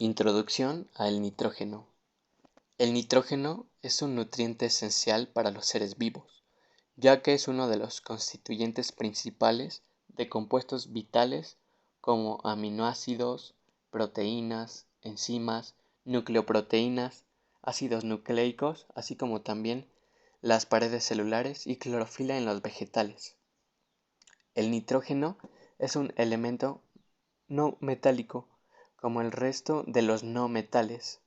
Introducción al nitrógeno. El nitrógeno es un nutriente esencial para los seres vivos, ya que es uno de los constituyentes principales de compuestos vitales como aminoácidos, proteínas, enzimas, nucleoproteínas, ácidos nucleicos, así como también las paredes celulares y clorofila en los vegetales. El nitrógeno es un elemento no metálico, como el resto de los no metales.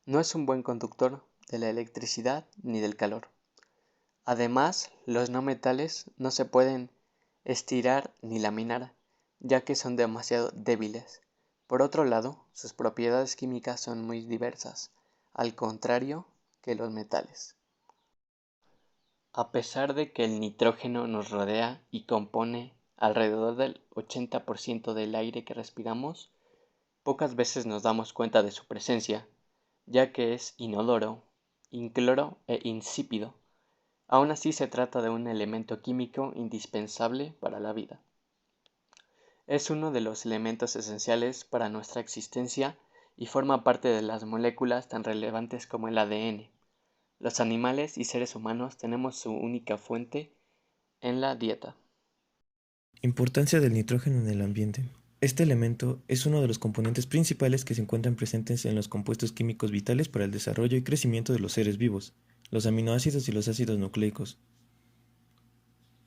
No es un buen conductor de la electricidad ni del calor. Además, los no metales no se pueden estirar ni laminar, ya que son demasiado débiles. Por otro lado, sus propiedades químicas son muy diversas, al contrario que los metales. A pesar de que el nitrógeno nos rodea y compone alrededor del 80% del aire que respiramos, pocas veces nos damos cuenta de su presencia, ya que es inodoro, incloro e insípido. Aún así se trata de un elemento químico indispensable para la vida. Es uno de los elementos esenciales para nuestra existencia y forma parte de las moléculas tan relevantes como el ADN. Los animales y seres humanos tenemos su única fuente en la dieta. Importancia del nitrógeno en el ambiente. Este elemento es uno de los componentes principales que se encuentran presentes en los compuestos químicos vitales para el desarrollo y crecimiento de los seres vivos, los aminoácidos y los ácidos nucleicos.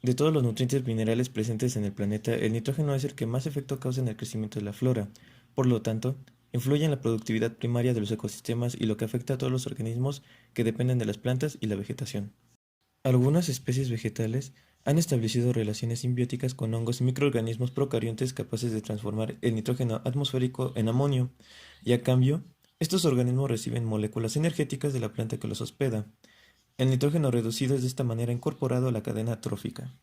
De todos los nutrientes minerales presentes en el planeta, el nitrógeno es el que más efecto causa en el crecimiento de la flora. Por lo tanto, influye en la productividad primaria de los ecosistemas y lo que afecta a todos los organismos que dependen de las plantas y la vegetación. Algunas especies vegetales han establecido relaciones simbióticas con hongos y microorganismos procariontes capaces de transformar el nitrógeno atmosférico en amonio, y a cambio, estos organismos reciben moléculas energéticas de la planta que los hospeda. El nitrógeno reducido es de esta manera incorporado a la cadena trófica.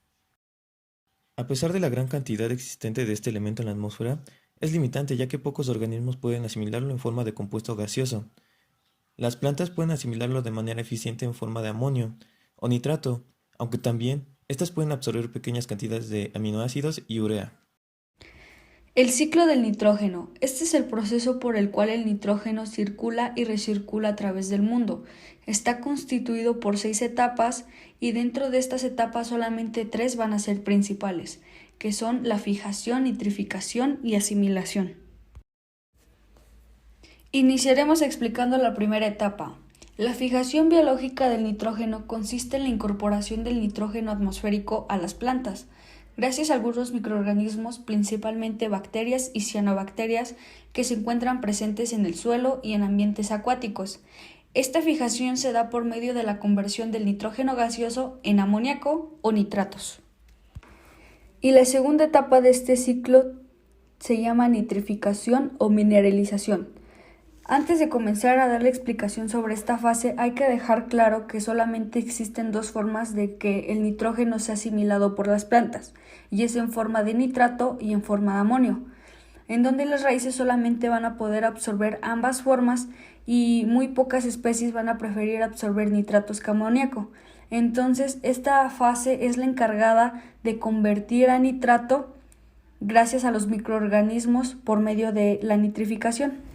A pesar de la gran cantidad existente de este elemento en la atmósfera, es limitante ya que pocos organismos pueden asimilarlo en forma de compuesto gaseoso. Las plantas pueden asimilarlo de manera eficiente en forma de amonio o nitrato, aunque también estas pueden absorber pequeñas cantidades de aminoácidos y urea. El ciclo del nitrógeno. Este es el proceso por el cual el nitrógeno circula y recircula a través del mundo. Está constituido por 6 etapas y dentro de estas etapas solamente 3 van a ser principales, que son la fijación, nitrificación y asimilación. Iniciaremos explicando la primera etapa. La fijación biológica del nitrógeno consiste en la incorporación del nitrógeno atmosférico a las plantas, gracias a algunos microorganismos, principalmente bacterias y cianobacterias, que se encuentran presentes en el suelo y en ambientes acuáticos. Esta fijación se da por medio de la conversión del nitrógeno gaseoso en amoníaco o nitratos. Y la segunda etapa de este ciclo se llama nitrificación o mineralización. Antes de comenzar a dar la explicación sobre esta fase, hay que dejar claro que solamente existen 2 formas de que el nitrógeno sea asimilado por las plantas, y es en forma de nitrato y en forma de amonio, en donde las raíces solamente van a poder absorber ambas formas y muy pocas especies van a preferir absorber nitratos que amoníaco. Entonces, esta fase es la encargada de convertir a nitrato gracias a los microorganismos por medio de la nitrificación.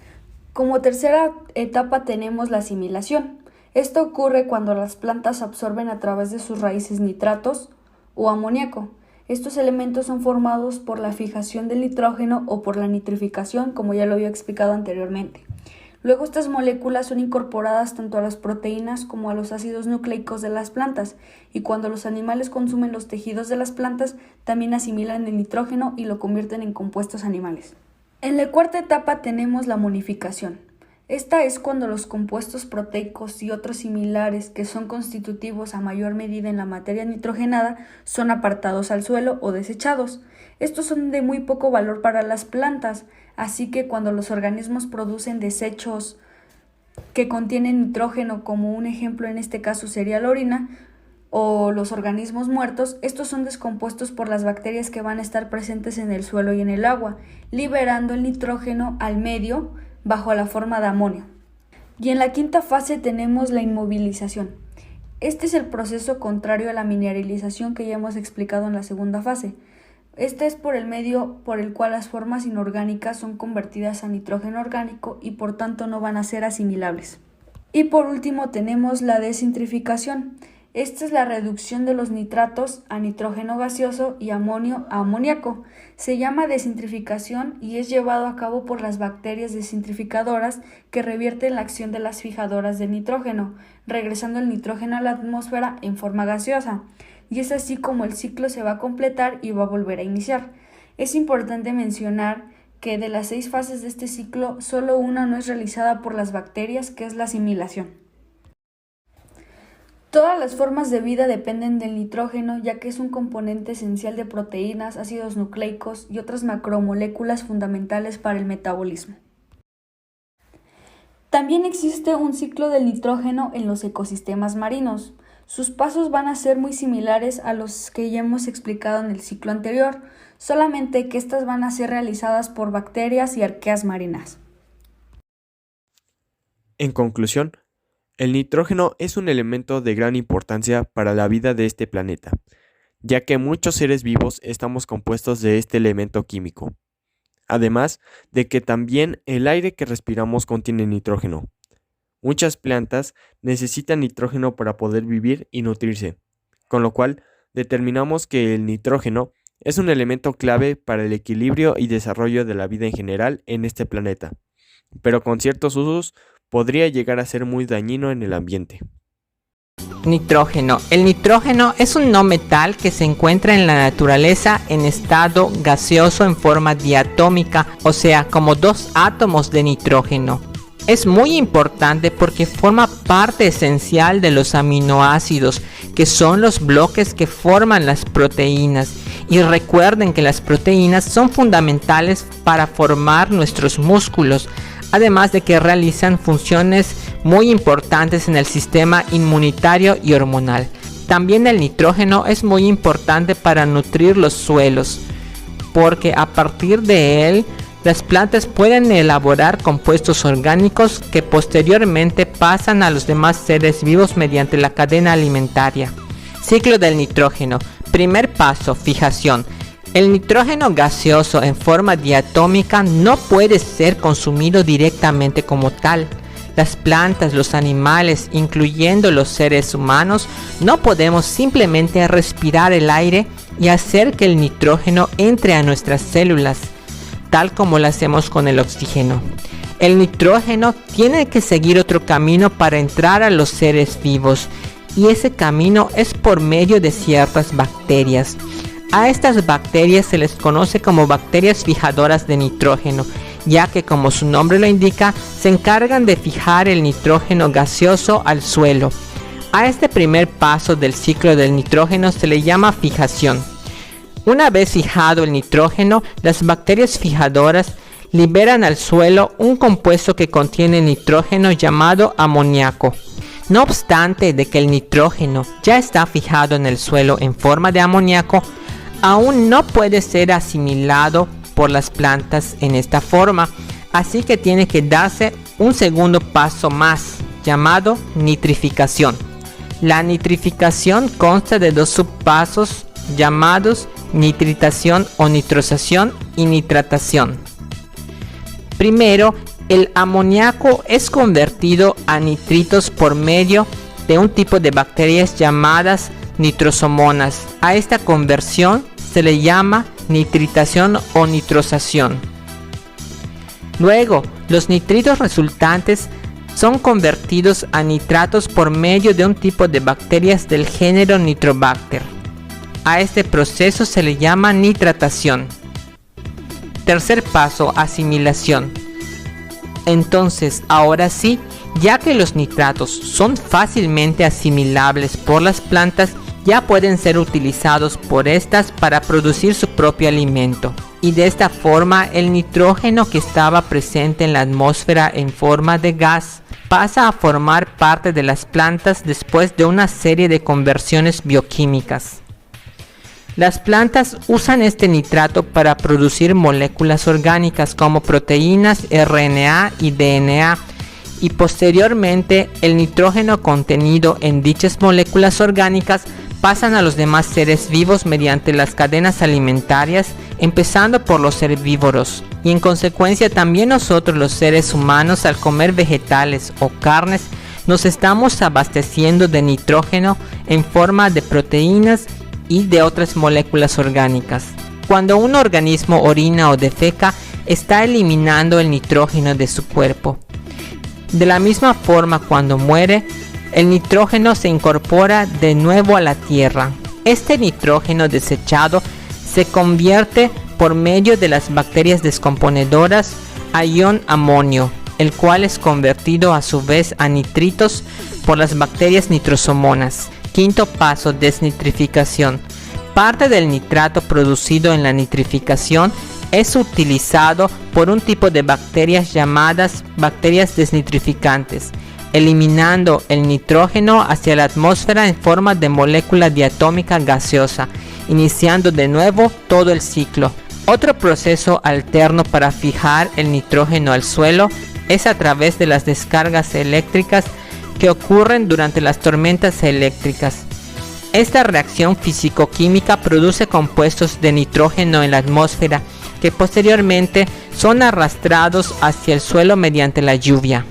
Como tercera etapa tenemos la asimilación. Esto ocurre cuando las plantas absorben a través de sus raíces nitratos o amoníaco. Estos elementos son formados por la fijación del nitrógeno o por la nitrificación, como ya lo había explicado anteriormente. Luego estas moléculas son incorporadas tanto a las proteínas como a los ácidos nucleicos de las plantas, y cuando los animales consumen los tejidos de las plantas, también asimilan el nitrógeno y lo convierten en compuestos animales. En la cuarta etapa tenemos la amonificación. Esta es cuando los compuestos proteicos y otros similares que son constitutivos a mayor medida en la materia nitrogenada son apartados al suelo o desechados. Estos son de muy poco valor para las plantas, así que cuando los organismos producen desechos que contienen nitrógeno, como un ejemplo en este caso sería la orina, o los organismos muertos, estos son descompuestos por las bacterias que van a estar presentes en el suelo y en el agua, liberando el nitrógeno al medio bajo la forma de amonio. Y en la quinta fase tenemos la inmovilización. Este es el proceso contrario a la mineralización que ya hemos explicado en la segunda fase. Este es por el medio por el cual las formas inorgánicas son convertidas a nitrógeno orgánico y por tanto no van a ser asimilables. Y por último tenemos la desnitrificación. Esta es la reducción de los nitratos a nitrógeno gaseoso y amonio a amoníaco. Se llama desnitrificación y es llevado a cabo por las bacterias desnitrificadoras que revierten la acción de las fijadoras de nitrógeno, regresando el nitrógeno a la atmósfera en forma gaseosa. Y es así como el ciclo se va a completar y va a volver a iniciar. Es importante mencionar que de las 6 fases de este ciclo, solo una no es realizada por las bacterias, que es la asimilación. Todas las formas de vida dependen del nitrógeno, ya que es un componente esencial de proteínas, ácidos nucleicos y otras macromoléculas fundamentales para el metabolismo. También existe un ciclo del nitrógeno en los ecosistemas marinos. Sus pasos van a ser muy similares a los que ya hemos explicado en el ciclo anterior, solamente que estas van a ser realizadas por bacterias y arqueas marinas. En conclusión, el nitrógeno es un elemento de gran importancia para la vida de este planeta, ya que muchos seres vivos estamos compuestos de este elemento químico. Además de que también el aire que respiramos contiene nitrógeno. Muchas plantas necesitan nitrógeno para poder vivir y nutrirse, con lo cual determinamos que el nitrógeno es un elemento clave para el equilibrio y desarrollo de la vida en general en este planeta, pero con ciertos usos podría llegar a ser muy dañino en el ambiente. Nitrógeno. El nitrógeno es un no metal que se encuentra en la naturaleza en estado gaseoso en forma diatómica, o sea, como 2 átomos de nitrógeno. Es muy importante porque forma parte esencial de los aminoácidos, que son los bloques que forman las proteínas. Y recuerden que las proteínas son fundamentales para formar nuestros músculos, además de que realizan funciones muy importantes en el sistema inmunitario y hormonal. También el nitrógeno es muy importante para nutrir los suelos, porque a partir de él las plantas pueden elaborar compuestos orgánicos que posteriormente pasan a los demás seres vivos mediante la cadena alimentaria. Ciclo del nitrógeno. Primer paso, fijación. El nitrógeno gaseoso en forma diatómica no puede ser consumido directamente como tal. Las plantas, los animales, incluyendo los seres humanos, no podemos simplemente respirar el aire y hacer que el nitrógeno entre a nuestras células, tal como lo hacemos con el oxígeno. El nitrógeno tiene que seguir otro camino para entrar a los seres vivos, y ese camino es por medio de ciertas bacterias. A estas bacterias se les conoce como bacterias fijadoras de nitrógeno, ya que, como su nombre lo indica, se encargan de fijar el nitrógeno gaseoso al suelo. A este primer paso del ciclo del nitrógeno se le llama fijación. Una vez fijado el nitrógeno, las bacterias fijadoras liberan al suelo un compuesto que contiene nitrógeno llamado amoníaco. No obstante de que el nitrógeno ya está fijado en el suelo en forma de amoníaco, aún no puede ser asimilado por las plantas en esta forma, así que tiene que darse un segundo paso más, llamado nitrificación. La nitrificación consta de 2 subpasos llamados nitritación o nitrosación y nitratación. Primero, el amoníaco es convertido a nitritos por medio de un tipo de bacterias llamadas nitrosomonas. A esta conversión se le llama nitritación o nitrosación. Luego, los nitritos resultantes son convertidos a nitratos por medio de un tipo de bacterias del género Nitrobacter. A este proceso se le llama nitratación. Tercer paso, asimilación. Entonces, ahora sí, ya que los nitratos son fácilmente asimilables por las plantas, ya pueden ser utilizados por estas para producir su propio alimento. Y de esta forma, el nitrógeno que estaba presente en la atmósfera en forma de gas pasa a formar parte de las plantas después de una serie de conversiones bioquímicas. Las plantas usan este nitrato para producir moléculas orgánicas como proteínas, RNA y DNA, y posteriormente el nitrógeno contenido en dichas moléculas orgánicas pasan a los demás seres vivos mediante las cadenas alimentarias, empezando por los herbívoros, y en consecuencia también nosotros los seres humanos, al comer vegetales o carnes, nos estamos abasteciendo de nitrógeno en forma de proteínas y de otras moléculas orgánicas. Cuando un organismo orina o defeca, está eliminando el nitrógeno de su cuerpo. De la misma forma, cuando muere, el nitrógeno se incorpora de nuevo a la tierra. Este nitrógeno desechado se convierte por medio de las bacterias descomponedoras a ion amonio, el cual es convertido a su vez a nitritos por las bacterias nitrosomonas. Quinto paso, desnitrificación. Parte del nitrato producido en la nitrificación es utilizado por un tipo de bacterias llamadas bacterias desnitrificantes, eliminando el nitrógeno hacia la atmósfera en forma de molécula diatómica gaseosa, iniciando de nuevo todo el ciclo. Otro proceso alterno para fijar el nitrógeno al suelo es a través de las descargas eléctricas que ocurren durante las tormentas eléctricas. Esta reacción físico-química produce compuestos de nitrógeno en la atmósfera que posteriormente son arrastrados hacia el suelo mediante la lluvia.